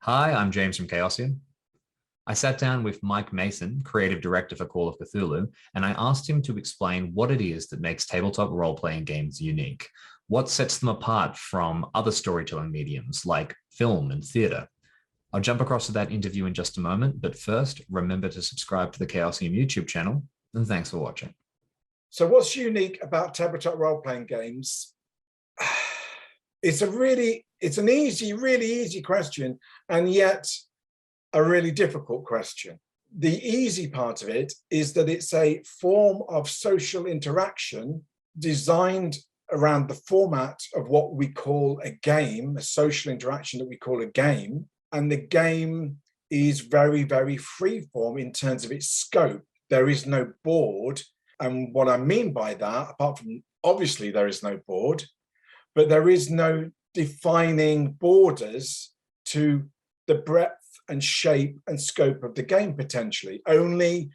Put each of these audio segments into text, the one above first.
Hi, I'm James from Chaosium. I sat down with Mike Mason, creative director for Call of Cthulhu, and I asked him to explain what it is that makes tabletop role-playing games unique. What sets them apart from other storytelling mediums like film and theatre? I'll jump across to that interview in just a moment, but first, remember to subscribe to the Chaosium YouTube channel, and thanks for watching. So what's unique about tabletop role-playing games? It's an really easy question, and yet a really difficult question. The easy part of it is that it's a form of social interaction designed around the format of what we call a game, a social interaction that we call a game. And the game is very free form in terms of its scope. There is no board. And what I mean by that, apart from obviously there is no board, but there is no defining borders to the breadth and shape and scope of the game potentially. Only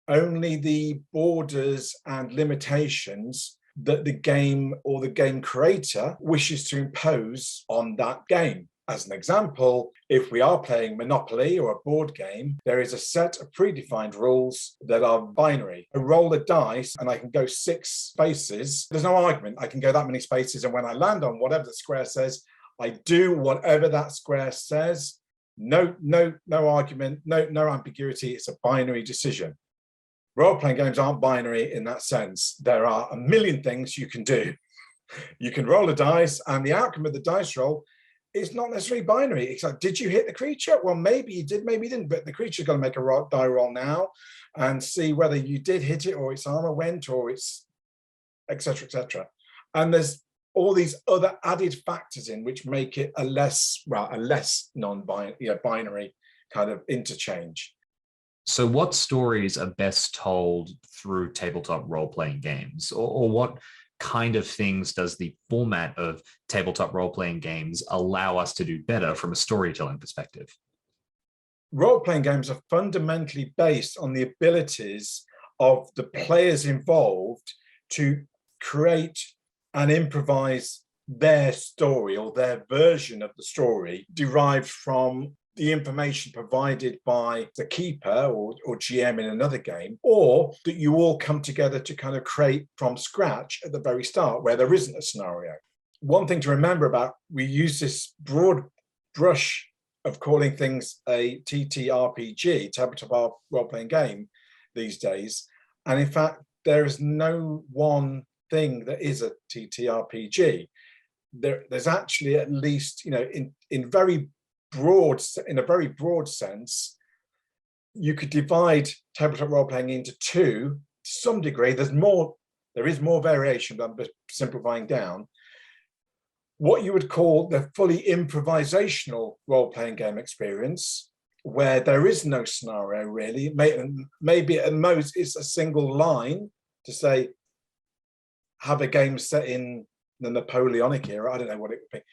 the borders and limitations that the game or the game creator wishes to impose on that game. As an example, if we are playing Monopoly or a board game, there is a set of predefined rules that are binary. I roll a dice and I can go 6 spaces. There's no argument. I can go that many spaces, and when I land on whatever the square says, I do whatever that square says. No argument, no ambiguity. It's a binary decision. Role-playing games aren't binary in that sense. There are a million things you can do. You can roll a dice, and the outcome of the dice roll is not necessarily binary. It's like, did you hit the creature? Well, maybe you did, maybe you didn't, but the creature's going to make a die roll now and see whether you did hit it, or its armor went, or it's etc. And there's all these other added factors in which make it a less non-binary, binary kind of interchange. So what stories are best told through tabletop role-playing games, or what kind of things does the format of tabletop role-playing games allow us to do better from a storytelling perspective? Role-playing games are fundamentally based on the abilities of the players involved to create and improvise their story or their version of the story derived from the information provided by the keeper or GM in another game, or that you all come together to kind of create from scratch at the very start where there isn't a scenario. One thing to remember about, we use this broad brush of calling things a TTRPG, tabletop role-playing game, these days. And in fact, there is no one thing that is a TTRPG. There's actually at least, in a very broad sense, you could divide tabletop role-playing into two to some degree. There is more variation, but I'm just simplifying down. What you would call the fully improvisational role-playing game experience, where there is no scenario really. Maybe at most it's a single line to say, have a game set in the Napoleonic era. I don't know what it would be.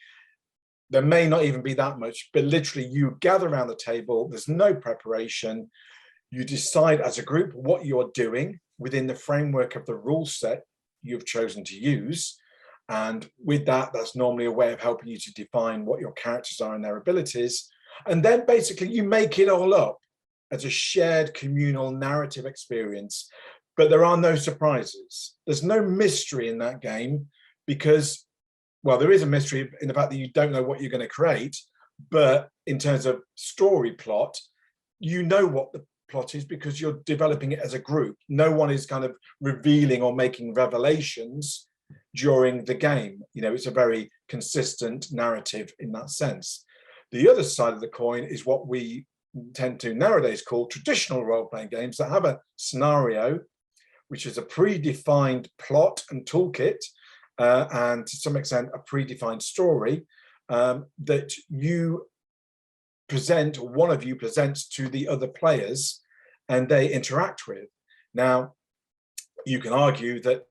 There may not even be that much, but literally you gather around the table, there's no preparation. You decide as a group what you're doing within the framework of the rule set you've chosen to use. And with that, that's normally a way of helping you to define what your characters are and their abilities. And then basically you make it all up as a shared communal narrative experience. But there are no surprises. There's no mystery in that game because, well, there is a mystery in the fact that you don't know what you're going to create, but in terms of story plot, you know what the plot is because you're developing it as a group. No one is kind of revealing or making revelations during the game. It's a very consistent narrative in that sense. The other side of the coin is what we tend to nowadays call traditional role-playing games that have a scenario, which is a predefined plot and toolkit, and to some extent a predefined story that you present, or one of you presents to the other players, and they interact with. Now, you can argue that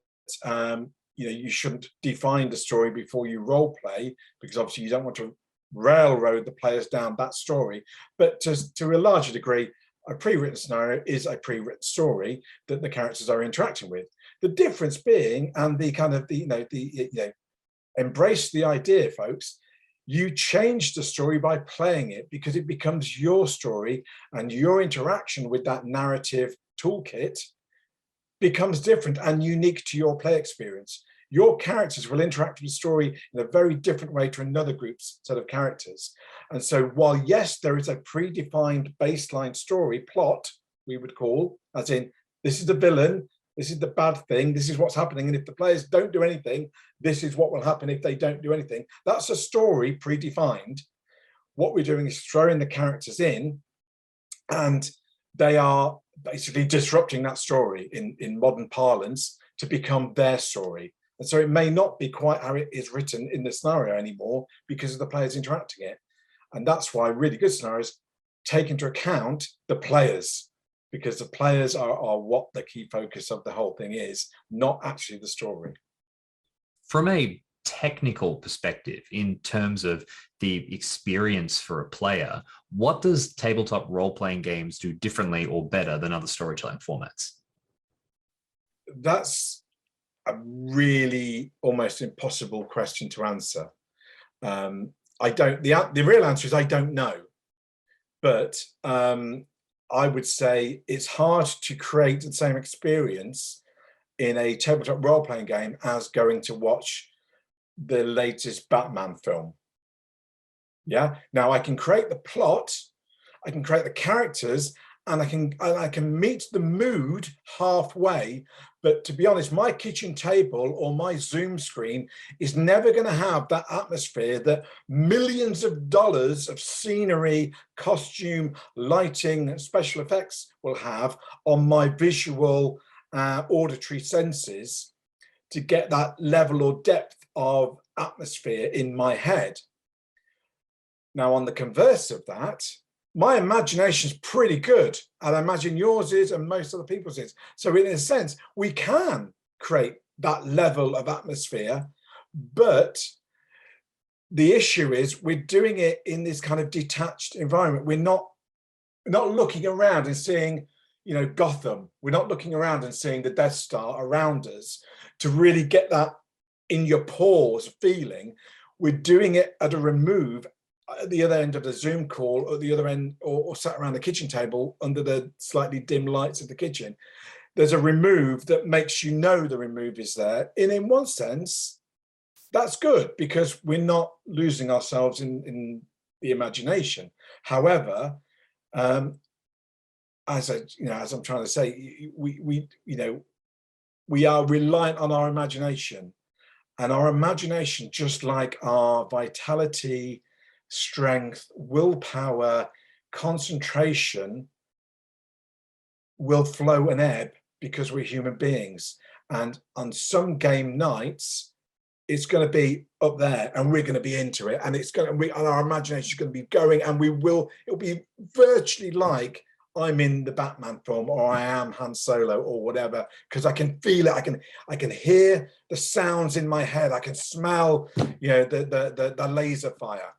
you shouldn't define the story before you role play, because obviously you don't want to railroad the players down that story. But to a larger degree, a pre-written scenario is a pre-written story that the characters are interacting with. The difference being, and the kind of embrace the idea, folks, You change the story by playing it because it becomes your story, and your interaction with that narrative toolkit becomes different and unique to your play experience. Your characters will interact with the story in a very different way to another group's set of characters. And so while, yes, there is a predefined baseline story plot, we would call, as in, this is the villain, this is the bad thing, this is what's happening, and if the players don't do anything, this is what will happen if they don't do anything. That's a story predefined. What we're doing is throwing the characters in, and they are basically disrupting that story in modern parlance to become their story. And so it may not be quite how it is written in the scenario anymore because of the players interacting it. And that's why really good scenarios take into account the players, because the players are what the key focus of the whole thing is, not actually the story. From a technical perspective, in terms of the experience for a player, what does tabletop role-playing games do differently or better than other storytelling formats? That's a really almost impossible question to answer. The real answer is I don't know, but I would say it's hard to create the same experience in a tabletop role-playing game as going to watch the latest Batman film. Yeah, now I can create the plot, I can create the characters, and I can meet the mood halfway. But to be honest, my kitchen table or my Zoom screen is never going to have that atmosphere that millions of dollars of scenery, costume, lighting, special effects will have on my visual auditory senses to get that level or depth of atmosphere in my head. Now, on the converse of that, my imagination is pretty good, and I imagine yours is, and most other people's is. So in a sense, we can create that level of atmosphere, but the issue is we're doing it in this kind of detached environment. We're not looking around and seeing, Gotham. We're not looking around and seeing the Death Star around us to really get that in your pores feeling. We're doing it at a remove, at the other end of the Zoom call, or the other end, or sat around the kitchen table under the slightly dim lights of the kitchen. There's a remove that makes the remove is there. And in one sense, that's good because we're not losing ourselves in the imagination. However, as I'm trying to say, we are reliant on our imagination, and our imagination, just like our vitality, strength, willpower, concentration, will flow and ebb because we're human beings. And on some game nights, it's going to be up there and we're going to be into it, and and our imagination is going to be going, and it'll be virtually like I'm in the Batman film, or I am Han Solo, or whatever, because I can feel it. I can hear the sounds in my head. I can smell, the laser fire.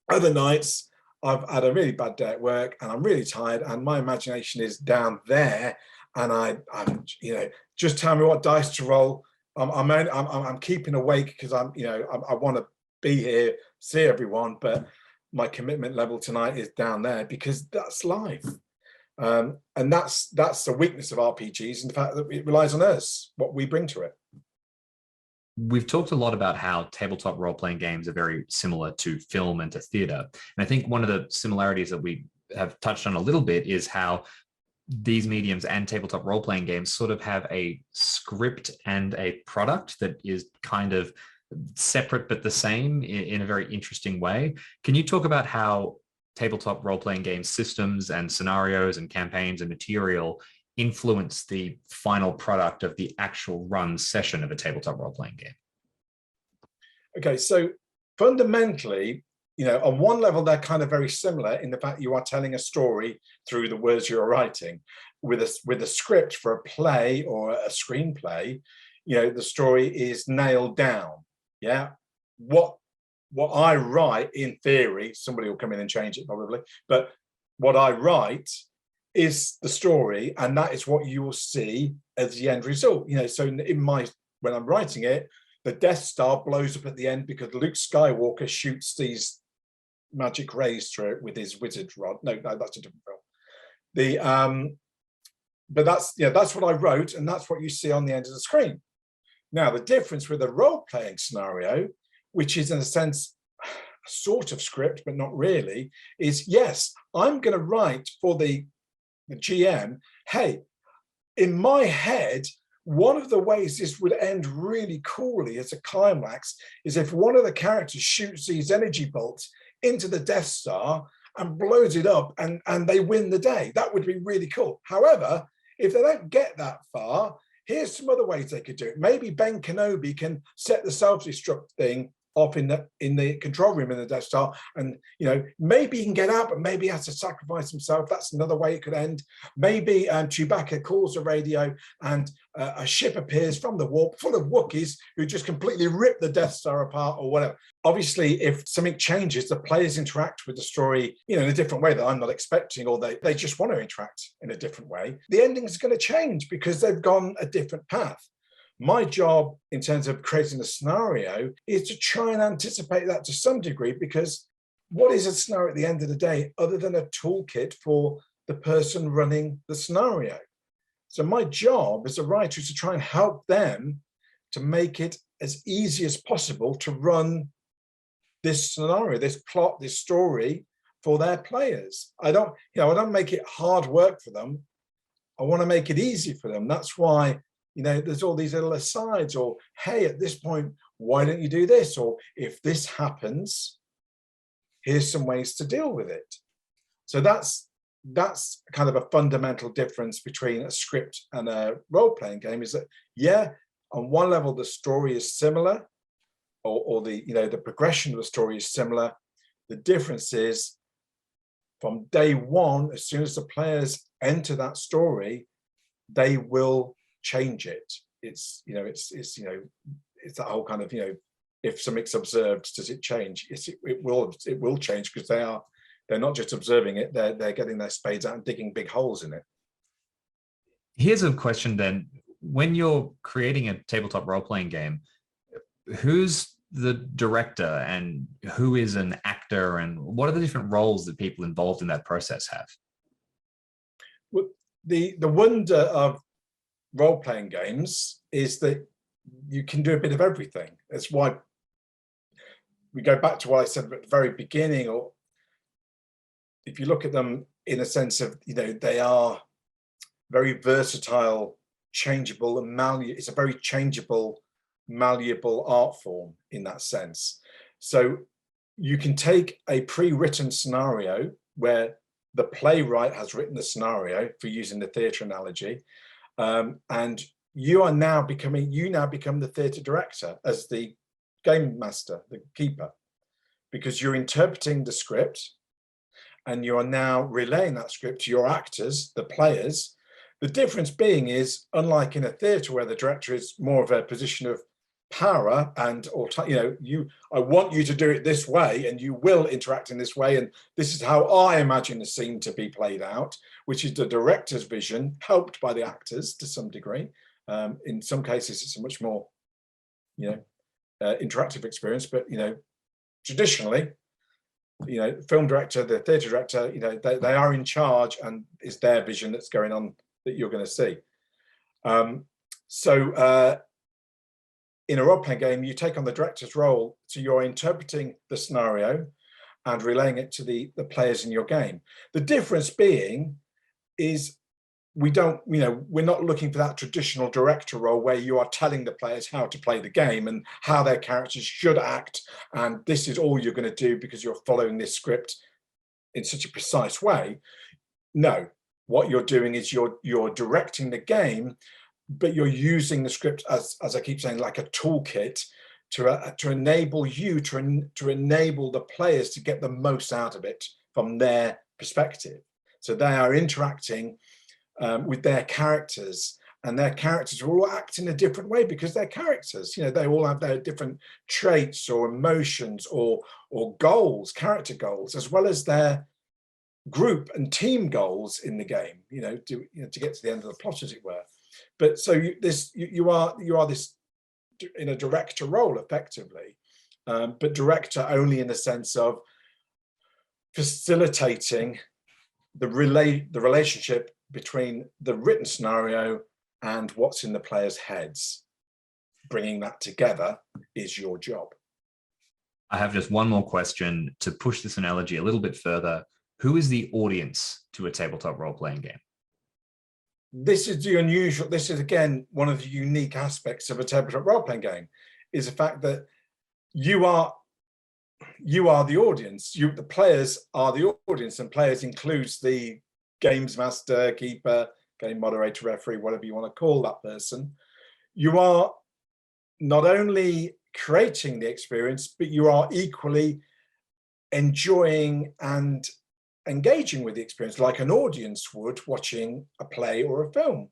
Other nights, I've had a really bad day at work, and I'm really tired, and my imagination is down there, and I'm just tell me what dice to roll. I'm keeping awake because I want to be here, see everyone, but my commitment level tonight is down there because that's life. And that's the weakness of RPGs, and the fact that it relies on us, what we bring to it. We've talked a lot about how tabletop role-playing games are very similar to film and to theater. And I think one of the similarities that we have touched on a little bit is how these mediums and tabletop role-playing games sort of have a script and a product that is kind of separate but the same in a very interesting way. Can you talk about how tabletop role-playing game systems and scenarios and campaigns and material influence the final product of the actual run session of a tabletop role-playing game? Okay, so fundamentally, on one level, they're kind of very similar in the fact you are telling a story through the words you're writing. With a script for a play or a screenplay, the story is nailed down. Yeah, what I write, in theory, somebody will come in and change it probably, but what I write is the story, and that is what you will see as the end result. So when I'm writing it, the Death Star blows up at the end because Luke Skywalker shoots these magic rays through it with his wizard rod. No, that's a different film. But that's what I wrote, and that's what you see on the end of the screen. Now, the difference with a role-playing scenario, which is in a sense sort of script, but not really, is yes, I'm going to write for the GM, hey, in my head, one of the ways this would end really coolly as a climax is if one of the characters shoots these energy bolts into the Death Star and blows it up, and they win the day. That would be really cool. However, if they don't get that far, here's some other ways they could do it. Maybe Ben Kenobi can set the self-destruct thing off in the control room in the Death Star, and maybe he can get out, but maybe he has to sacrifice himself. That's another way it could end. Maybe Chewbacca calls the radio, and a ship appears from the warp full of Wookiees who just completely rip the Death Star apart, or whatever. Obviously, if something changes, the players interact with the story, in a different way that I'm not expecting, or they just want to interact in a different way. The ending is going to change because they've gone a different path. My job in terms of creating a scenario is to try and anticipate that to some degree, because what is a scenario at the end of the day other than a toolkit for the person running the scenario? So my job as a writer is to try and help them to make it as easy as possible to run this scenario, this plot, this story for their players. I don't make it hard work for them. I want to make it easy for them. That's why there's all these little asides, or, hey, at this point, why don't you do this? Or if this happens, here's some ways to deal with it. So that's kind of a fundamental difference between a script and a role-playing game, is that, yeah, on one level, the story is similar, or the progression of the story is similar. The difference is from day one, as soon as the players enter that story, they will change it. It's that whole kind of, if something's observed, does it change? It will change, because they're not just observing it, they're getting their spades out and digging big holes in it. Here's a question then. When you're creating a tabletop role-playing game, who's the director and who is an actor, and what are the different roles that people involved in that process have? Well, the wonder of role-playing games is that you can do a bit of everything. That's why we go back to what I said at the very beginning, or if you look at them in a sense of, they are very versatile, changeable, and malleable. It's a very changeable, malleable art form in that sense. So you can take a pre-written scenario where the playwright has written the scenario, for using the theatre analogy, and you now become the theatre director as the game master, the keeper, because you're interpreting the script and you are now relaying that script to your actors, the players. The difference being is, unlike in a theatre where the director is more of a position of power and, I want you to do it this way and you will interact in this way, and this is how I imagine the scene to be played out, which is the director's vision, helped by the actors to some degree. In some cases, it's a much more, interactive experience, but traditionally, film director, the theatre director, they are in charge, and it's their vision that's going on that you're going to see. In a role-playing game, you take on the director's role, so you're interpreting the scenario and relaying it to the players in your game. The difference being is we're not looking for that traditional director role where you are telling the players how to play the game and how their characters should act, and this is all you're going to do because you're following this script in such a precise way. No, what you're doing is you're directing the game, but you're using the script as I keep saying, like a toolkit to enable you to enable the players to get the most out of it from their perspective. So they are interacting with their characters, and their characters will all act in a different way because they're characters. They all have their different traits or emotions or goals, character goals, as well as their group and team goals in the game. To get to the end of the plot, as it were. But so you are this in a director role effectively, but director only in the sense of facilitating the relationship between the written scenario and what's in the players' heads. Bringing that together is your job. I have just one more question to push this analogy a little bit further. Who is the audience to a tabletop role-playing game? This is the unusual, this is again, one of the unique aspects of a tabletop role-playing game, is the fact that you are the audience. The players are the audience, and players includes the games master, keeper, game moderator, referee, whatever you want to call that person. You are not only creating the experience, but you are equally enjoying and engaging with the experience like an audience would watching a play or a film.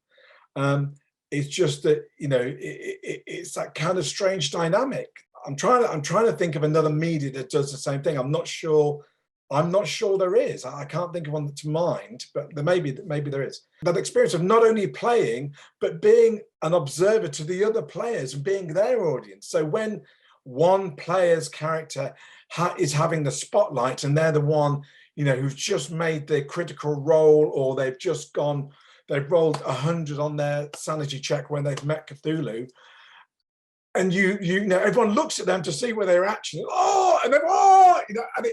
It's just that, you know, it's that kind of strange dynamic. I'm trying to think of another media that does the same thing. I'm not sure there is. I can't think of one to mind, but maybe there is. That experience of not only playing, but being an observer to the other players and being their audience. So when one player's character is having the spotlight and they're the one, you know, who's just made the critical roll, or they've rolled 100 on their sanity check when they've met Cthulhu, and you know, everyone looks at them to see where they're actually, and then you know, and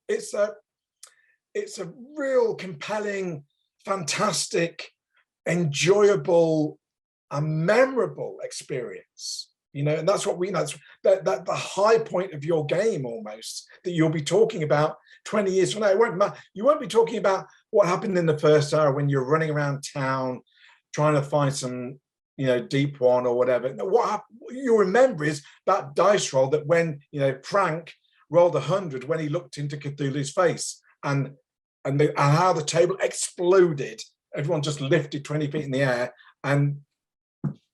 it's a real compelling, fantastic, enjoyable, and memorable experience. You know, and that's what that's the high point of your game almost, that you'll be talking about 20 years from now. You won't be talking about what happened in the first hour when you're running around town trying to find some, you know, deep one or whatever. What you remember is that dice roll that when, you know, Frank rolled 100 when he looked into Cthulhu's face, and how the table exploded. Everyone just lifted 20 feet in the air and,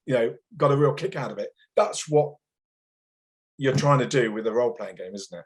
you know, got a real kick out of it. That's what you're trying to do with a role-playing game, isn't it?